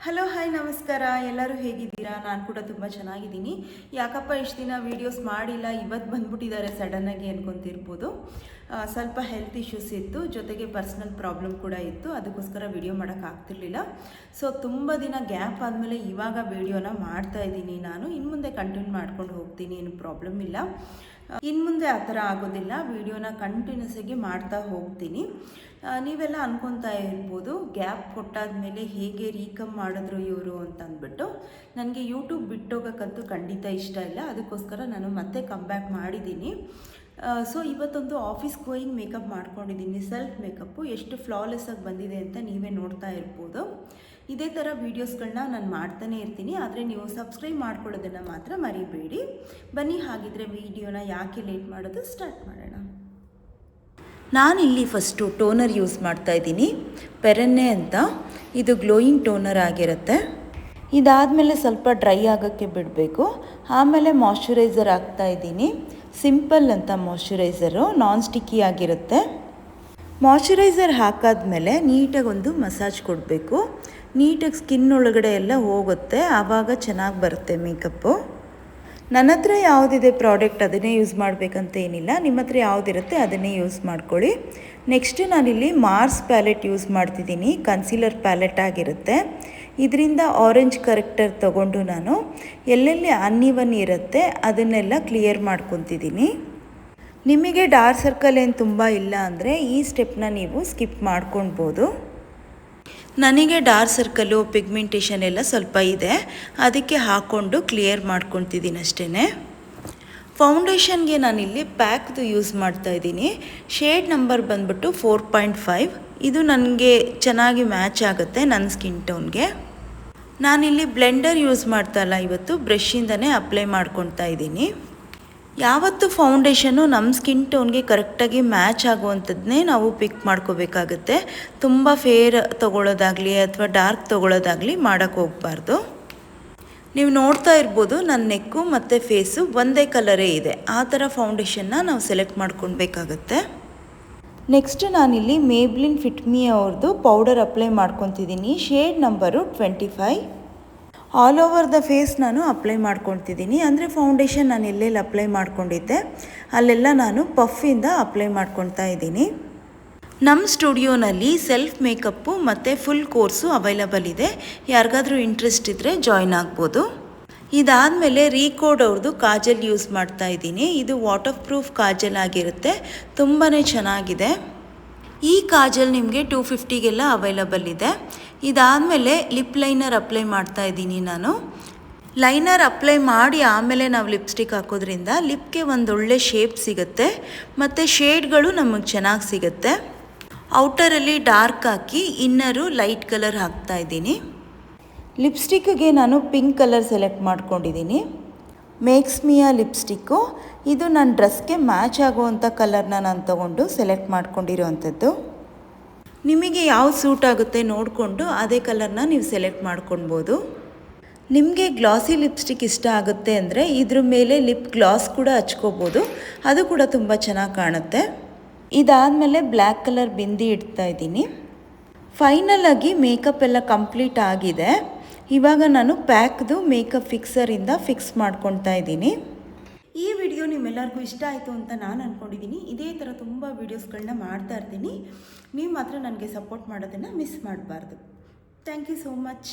Hello hi ನಮಸ್ಕಾರ. ಎಲ್ಲರೂ ಹೇಗಿದ್ದೀರಾ? ನಾನು ಕೂಡ ತುಂಬ ಚೆನ್ನಾಗಿದ್ದೀನಿ. ಯಾಕಪ್ಪ ಇಷ್ಟು ದಿನ ವೀಡಿಯೋಸ್ ಮಾಡಿಲ್ಲ, ಇವತ್ತು ಬಂದ್ಬಿಟ್ಟಿದ್ದಾರೆ ಸಡನ್ನಾಗಿ ಅನ್ಕೊತಿರ್ಬೋದು. ಸ್ವಲ್ಪ ಹೆಲ್ತ್ ಇಶ್ಯೂಸ್ ಇತ್ತು, ಜೊತೆಗೆ ಪರ್ಸ್ನಲ್ ಪ್ರಾಬ್ಲಮ್ ಕೂಡ ಇತ್ತು. ಅದಕ್ಕೋಸ್ಕರ ವಿಡಿಯೋ ಮಾಡೋಕ್ಕಾಗ್ತಿರ್ಲಿಲ್ಲ. ಸೊ ತುಂಬ ದಿನ ಗ್ಯಾಪ್ ಆದಮೇಲೆ ಇವಾಗ ವಿಡಿಯೋನ ಮಾಡ್ತಾ ಇದ್ದೀನಿ. ನಾನು ಇನ್ನು ಮುಂದೆ ಕಂಟಿನ್ಯೂ ಮಾಡ್ಕೊಂಡು ಹೋಗ್ತೀನಿ, ಏನು ಪ್ರಾಬ್ಲಮ್ ಇಲ್ಲ. ಇನ್ನು ಮುಂದೆ ಆ ಥರ ಆಗೋದಿಲ್ಲ, ವಿಡಿಯೋನ ಕಂಟಿನ್ಯೂಸ್ ಆಗಿ ಮಾಡ್ತಾ ಹೋಗ್ತೀನಿ. ನೀವೆಲ್ಲ ಅನ್ಕೊತಾ ಇರ್ಬೋದು, ಗ್ಯಾಪ್ ಕೊಟ್ಟಾದ್ಮೇಲೆ ಹೇಗೆ ರೀಕಮ್ ಮಾಡಿದ್ರು ಇವರು ಅಂತ ಅಂದ್ಬಿಟ್ಟು. ನನಗೆ ಯೂಟ್ಯೂಬ್ ಬಿಟ್ಟೋಗೋಕ್ಕಂತೂ ಖಂಡಿತ ಇಷ್ಟ ಇಲ್ಲ, ಅದಕ್ಕೋಸ್ಕರ ನಾನು ಮತ್ತೆ ಕಮ್ ಬ್ಯಾಕ್ ಮಾಡಿದ್ದೀನಿ. ಸೊ ಇವತ್ತೊಂದು ಆಫೀಸ್ ಗೋಯಿಂಗ್ ಮೇಕಪ್ ಮಾಡ್ಕೊಂಡಿದ್ದೀನಿ, ಸೆಲ್ಫ್ ಮೇಕಪ್ಪು. ಎಷ್ಟು ಫ್ಲಾಲೆಸ್ಸಾಗಿ ಬಂದಿದೆ ಅಂತ ನೀವೇ ನೋಡ್ತಾ ಇರ್ಬೋದು. ಇದೇ ಥರ ವೀಡಿಯೋಸ್ಗಳನ್ನ ನಾನು ಮಾಡ್ತಾನೆ ಇರ್ತೀನಿ, ಆದರೆ ನೀವು ಸಬ್ಸ್ಕ್ರೈಬ್ ಮಾಡ್ಕೊಳ್ಳೋದನ್ನು ಮಾತ್ರ ಮರಿಬೇಡಿ. ಬನ್ನಿ, ಹಾಗಿದ್ರೆ ವಿಡಿಯೋನ ಯಾಕೆ ಲೇಟ್ ಮಾಡೋದು, ಸ್ಟಾರ್ಟ್ ಮಾಡೋಣ. ನಾನಿಲ್ಲಿ ಫಸ್ಟು ಟೋನರ್ ಯೂಸ್ ಮಾಡ್ತಾ ಇದ್ದೀನಿ, ಪೆರೆನ್ನೆ ಅಂತ. ಇದು ಗ್ಲೋಯಿಂಗ್ ಟೋನರ್ ಆಗಿರುತ್ತೆ. ಇದಾದಮೇಲೆ ಸ್ವಲ್ಪ ಡ್ರೈ ಆಗೋಕ್ಕೆ ಬಿಡಬೇಕು. ಆಮೇಲೆ ಮಾಯ್ಶ್ಚರೈಸರ್ ಹಾಕ್ತಾಯಿದ್ದೀನಿ, ಸಿಂಪಲ್ ಅಂತ ಮಾಯ್ಶ್ಚರೈಸರು, ನಾನ್ ಸ್ಟಿಕ್ಕಿ ಆಗಿರುತ್ತೆ. ಮಾಯ್ಶ್ಚರೈಸರ್ ಹಾಕಾದ್ಮೇಲೆ ನೀಟಾಗಿ ಒಂದು ಮಸಾಜ್ ಕೊಡಬೇಕು. ನೀಟಾಗಿ ಸ್ಕಿನ್ ಒಳಗಡೆ ಎಲ್ಲ ಹೋಗುತ್ತೆ, ಆವಾಗ ಚೆನ್ನಾಗಿ ಬರುತ್ತೆ ಮೇಕಪ್ಪು. ನನ್ನ ಹತ್ರ ಯಾವುದಿದೆ ಪ್ರಾಡಕ್ಟ್ ಅದನ್ನೇ ಯೂಸ್ ಮಾಡಬೇಕಂತ ಏನಿಲ್ಲ, ನಿಮ್ಮ ಹತ್ರ ಯಾವುದಿರುತ್ತೆ ಅದನ್ನೇ ಯೂಸ್ ಮಾಡ್ಕೊಳ್ಳಿ. ನೆಕ್ಸ್ಟ್ ನಾನಿಲ್ಲಿ ಮಾರ್ಸ್ ಪ್ಯಾಲೆಟ್ ಯೂಸ್ ಮಾಡ್ತಿದ್ದೀನಿ, ಕನ್ಸೀಲರ್ ಪ್ಯಾಲೆಟ್ ಆಗಿರುತ್ತೆ. ಇದರಿಂದ ಆರೆಂಜ್ ಕರೆಕ್ಟರ್ ತೊಗೊಂಡು ನಾನು ಎಲ್ಲೆಲ್ಲಿ ಅನ್ಇವನ್ ಇರುತ್ತೆ ಅದನ್ನೆಲ್ಲ ಕ್ಲಿಯರ್ ಮಾಡ್ಕೊತಿದ್ದೀನಿ. ನಿಮಗೆ ಡಾರ್ಕ್ ಸರ್ಕಲ್ ಏನು ತುಂಬ ಇಲ್ಲ ಅಂದರೆ ಈ ಸ್ಟೆಪ್ನ ನೀವು ಸ್ಕಿಪ್ ಮಾಡ್ಕೊಳ್ಬೋದು. ನನಗೆ ಡಾರ್ಕ್ ಸರ್ಕಲ್ಲು, ಪಿಗ್ಮೆಂಟೇಷನ್ ಎಲ್ಲ ಸ್ವಲ್ಪ ಇದೆ, ಅದಕ್ಕೆ ಹಾಕ್ಕೊಂಡು ಕ್ಲಿಯರ್ ಮಾಡ್ಕೊತಿದ್ದೀನಿ ಅಷ್ಟೇ. ಫೌಂಡೇಶನ್ಗೆ ನಾನಿಲ್ಲಿ ಪ್ಯಾಕ್ದು ಯೂಸ್ ಮಾಡ್ತಾಯಿದ್ದೀನಿ. ಶೇಡ್ ನಂಬರ್ ಬಂದ್ಬಿಟ್ಟು 4.5. ಇದು ನನಗೆ ಚೆನ್ನಾಗಿ ಮ್ಯಾಚ್ ಆಗುತ್ತೆ ನನ್ನ ಸ್ಕಿನ್ ಟೋನ್ಗೆ. ನಾನಿಲ್ಲಿ ಬ್ಲೆಂಡರ್ ಯೂಸ್ ಮಾಡ್ತಾಯಿಲ್ಲ, ಇವತ್ತು ಬ್ರಷಿಂದನೇ ಅಪ್ಲೈ ಮಾಡ್ಕೊತಾ ಇದ್ದೀನಿ. ಯಾವತ್ತು ಫೌಂಡೇಶನ್ನು ನಮ್ಮ ಸ್ಕಿನ್ ಟೋನ್ಗೆ ಕರೆಕ್ಟಾಗಿ ಮ್ಯಾಚ್ ಆಗುವಂಥದ್ದನ್ನೇ ನಾವು ಪಿಕ್ ಮಾಡ್ಕೋಬೇಕಾಗುತ್ತೆ. ತುಂಬ ಫೇರ್ ತೊಗೊಳ್ಳೋದಾಗಲಿ ಅಥವಾ ಡಾರ್ಕ್ ತೊಗೊಳ್ಳೋದಾಗಲಿ ಮಾಡೋಕ್ಕೆ ಹೋಗಬಾರ್ದು. ನೀವು ನೋಡ್ತಾ ಇರ್ಬೋದು, ನನ್ನ ನೆಕ್ಕು ಮತ್ತು ಫೇಸು ಒಂದೇ ಕಲರೇ ಇದೆ, ಆ ಥರ ಫೌಂಡೇಶನ್ನ ನಾವು ಸೆಲೆಕ್ಟ್ ಮಾಡ್ಕೊಳ್ಬೇಕಾಗತ್ತೆ. ನೆಕ್ಸ್ಟ್ ನಾನಿಲ್ಲಿ ಮೇಬ್ಲಿನ್ ಫಿಟ್ ಮೀ ಅವ್ರದ್ದು ಪೌಡರ್ ಅಪ್ಲೈ ಮಾಡ್ಕೊತಿದ್ದೀನಿ, shade number 25. All over the face ನಾನು ಅಪ್ಲೈ ಮಾಡ್ಕೊತಿದ್ದೀನಿ. ಅಂದರೆ ಫೌಂಡೇಶನ್ ನಾನು ಎಲ್ಲೆಲ್ಲಿ ಅಪ್ಲೈ ಮಾಡ್ಕೊಂಡಿದ್ದೆ ಅಲ್ಲೆಲ್ಲ ನಾನು ಪಫಿಂದ ಅಪ್ಲೈ ಮಾಡ್ಕೊತಾ ಇದ್ದೀನಿ. ನಮ್ಮ ಸ್ಟುಡಿಯೋನಲ್ಲಿ ಸೆಲ್ಫ್ ಮೇಕಪ್ಪು ಮತ್ತು ಫುಲ್ ಕೋರ್ಸು ಅವೈಲಬಲ್ ಇದೆ, ಯಾರಿಗಾದರೂ ಇಂಟ್ರೆಸ್ಟ್ ಇದ್ದರೆ ಜಾಯ್ನ್ ಆಗ್ಬೋದು. ಇದಾದಮೇಲೆ ರೀಕೋಡ್ ಅವ್ರದ್ದು ಕಾಜಲ್ ಯೂಸ್ ಮಾಡ್ತಾ ಇದ್ದೀನಿ. ಇದು ವಾಟರ್ ಪ್ರೂಫ್ ಕಾಜಲ್ ಆಗಿರುತ್ತೆ, ತುಂಬಾ ಚೆನ್ನಾಗಿದೆ. ಈ ಕಾಜಲ್ ನಿಮಗೆ 250ಗೆಲ್ಲ ಅವೈಲಬಲ್ ಇದೆ. ಇದಾದಮೇಲೆ ಲಿಪ್ ಲೈನರ್ ಅಪ್ಲೈ ಮಾಡ್ತಾ ಇದ್ದೀನಿ ನಾನು. ಲೈನರ್ ಅಪ್ಲೈ ಮಾಡಿ ಆಮೇಲೆ ನಾವು ಲಿಪ್ಸ್ಟಿಕ್ ಹಾಕೋದ್ರಿಂದ ಲಿಪ್ಗೆ ಒಂದೊಳ್ಳೆ ಶೇಪ್ ಸಿಗುತ್ತೆ ಮತ್ತು ಶೇಡ್ಗಳು ನಮಗೆ ಚೆನ್ನಾಗಿ ಸಿಗುತ್ತೆ. ಔಟರಲ್ಲಿ ಡಾರ್ಕ್ ಹಾಕಿ ಇನ್ನರು ಲೈಟ್ ಕಲರ್ ಹಾಕ್ತಾ ಇದ್ದೀನಿ. ಲಿಪ್ಸ್ಟಿಕ್ಗೆ ನಾನು ಪಿಂಕ್ ಕಲರ್ ಸೆಲೆಕ್ಟ್ ಮಾಡ್ಕೊಂಡಿದ್ದೀನಿ, ಮೇಕ್ಸ್ ಮಿಯಾ ಲಿಪ್ಸ್ಟಿಕ್ಕು. ಇದು ನನ್ನ ಡ್ರೆಸ್ಗೆ ಮ್ಯಾಚ್ ಆಗುವಂಥ ಕಲರ್ನ ನಾನು ತೊಗೊಂಡು ಸೆಲೆಕ್ಟ್ ಮಾಡ್ಕೊಂಡಿರೋವಂಥದ್ದು. ನಿಮಗೆ ಯಾವ ಸೂಟ್ ಆಗುತ್ತೆ ನೋಡಿಕೊಂಡು ಅದೇ ಕಲರ್ನ ನೀವು ಸೆಲೆಕ್ಟ್ ಮಾಡ್ಕೊಳ್ಬೋದು. ನಿಮಗೆ ಗ್ಲಾಸಿ ಲಿಪ್ಸ್ಟಿಕ್ ಇಷ್ಟ ಆಗುತ್ತೆ ಅಂದರೆ ಇದ್ರ ಮೇಲೆ ಲಿಪ್ ಗ್ಲಾಸ್ ಕೂಡ ಹಚ್ಕೋಬೋದು, ಅದು ಕೂಡ ತುಂಬ ಚೆನ್ನಾಗಿ ಕಾಣುತ್ತೆ. ಇದಾದಮೇಲೆ ಬ್ಲ್ಯಾಕ್ ಕಲರ್ ಬಿಂದಿ ಇಡ್ತಾ ಇದ್ದೀನಿ. ಫೈನಲ್ ಆಗಿ ಮೇಕಪ್ ಎಲ್ಲ ಕಂಪ್ಲೀಟ್ ಆಗಿದೆ. ಇವಾಗ ನಾನು ಪ್ಯಾಕ್ದು ಮೇಕಪ್ ಫಿಕ್ಸರಿಂದ ಫಿಕ್ಸ್ ಮಾಡ್ಕೊತಾ ಇದ್ದೀನಿ. ಈ ವಿಡಿಯೋ ನಿಮ್ಮೆಲ್ಲರಿಗೂ ಇಷ್ಟ ಆಯಿತು ಅಂತ ನಾನು ಅಂದ್ಕೊಂಡಿದ್ದೀನಿ. ಇದೇ ಥರ ತುಂಬ ವೀಡಿಯೋಸ್ಗಳನ್ನ ಮಾಡ್ತಾ ಇರ್ತೀನಿ, ನೀವು ಮಾತ್ರ ನನಗೆ ಸಪೋರ್ಟ್ ಮಾಡೋದನ್ನು ಮಿಸ್ ಮಾಡಬಾರ್ದು. Thank you so much.